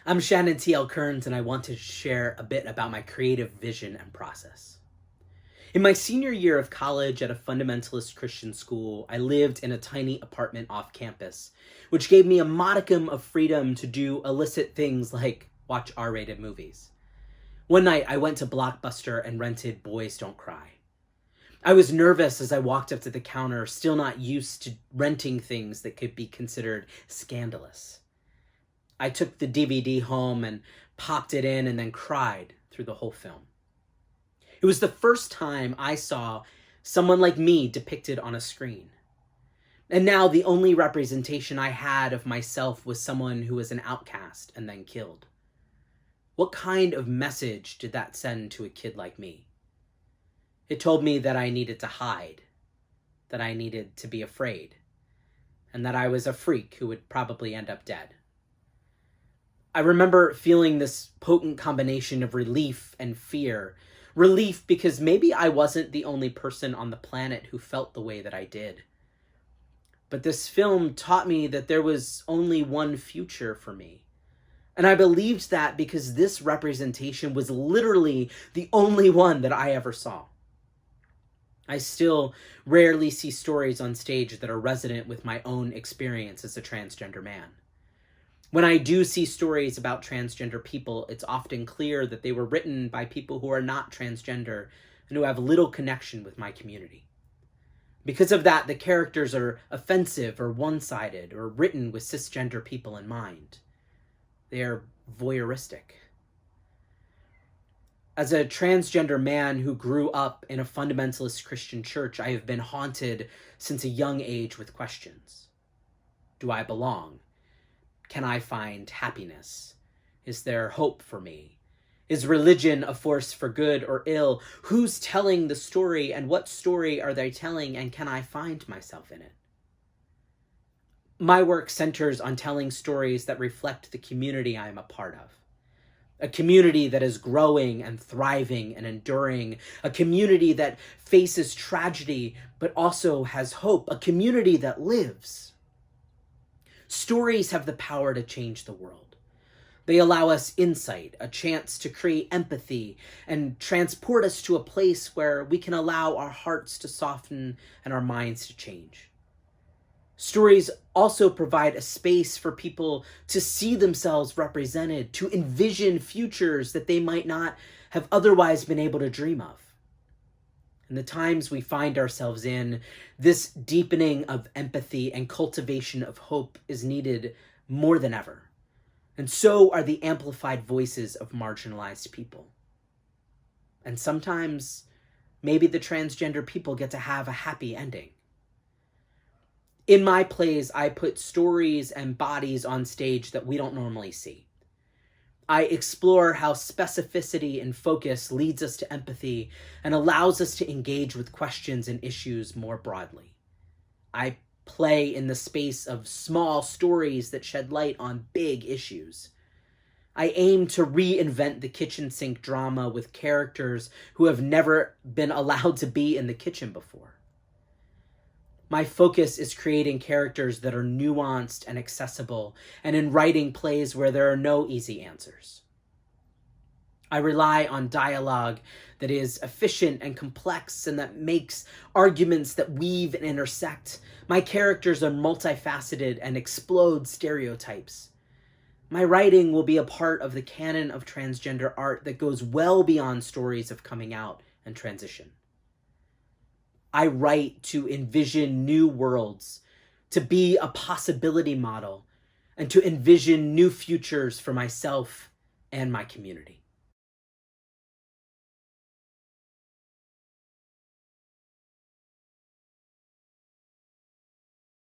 I'm Shannon T.L. Kearns, and I want to share a bit about my creative vision and process. In my senior year of college at a fundamentalist Christian school, I lived in a tiny apartment off campus, which gave me a modicum of freedom to do illicit things like watch R-rated movies. One night, I went to Blockbuster and rented Boys Don't Cry. I was nervous as I walked up to the counter, still not used to renting things that could be considered scandalous. I took the DVD home and popped it in and then cried through the whole film. It was the first time I saw someone like me depicted on a screen. And now the only representation I had of myself was someone who was an outcast and then killed. What kind of message did that send to a kid like me? It told me that I needed to hide, that I needed to be afraid, and that I was a freak who would probably end up dead. I remember feeling this potent combination of relief and fear. Relief because maybe I wasn't the only person on the planet who felt the way that I did. But this film taught me that there was only one future for me. And I believed that because this representation was literally the only one that I ever saw. I still rarely see stories on stage that are resonant with my own experience as a transgender man. When I do see stories about transgender people, it's often clear that they were written by people who are not transgender and who have little connection with my community. Because of that, the characters are offensive or one-sided or written with cisgender people in mind. They are voyeuristic. As a transgender man who grew up in a fundamentalist Christian church, I have been haunted since a young age with questions. Do I belong? Can I find happiness? Is there hope for me? Is religion a force for good or ill? Who's telling the story, and what story are they telling, and can I find myself in it? My work centers on telling stories that reflect the community I am a part of. A community that is growing and thriving and enduring. A community that faces tragedy but also has hope. A community that lives. Stories have the power to change the world. They allow us insight, a chance to create empathy, and transport us to a place where we can allow our hearts to soften and our minds to change. Stories also provide a space for people to see themselves represented, to envision futures that they might not have otherwise been able to dream of. In the times we find ourselves in, this deepening of empathy and cultivation of hope is needed more than ever. And so are the amplified voices of marginalized people. And sometimes, maybe the transgender people get to have a happy ending. In my plays, I put stories and bodies on stage that we don't normally see. I explore how specificity and focus leads us to empathy and allows us to engage with questions and issues more broadly. I play in the space of small stories that shed light on big issues. I aim to reinvent the kitchen sink drama with characters who have never been allowed to be in the kitchen before. My focus is creating characters that are nuanced and accessible, and in writing plays where there are no easy answers. I rely on dialogue that is efficient and complex and that makes arguments that weave and intersect. My characters are multifaceted and explode stereotypes. My writing will be a part of the canon of transgender art that goes well beyond stories of coming out and transition. I write to envision new worlds, to be a possibility model, and to envision new futures for myself and my community.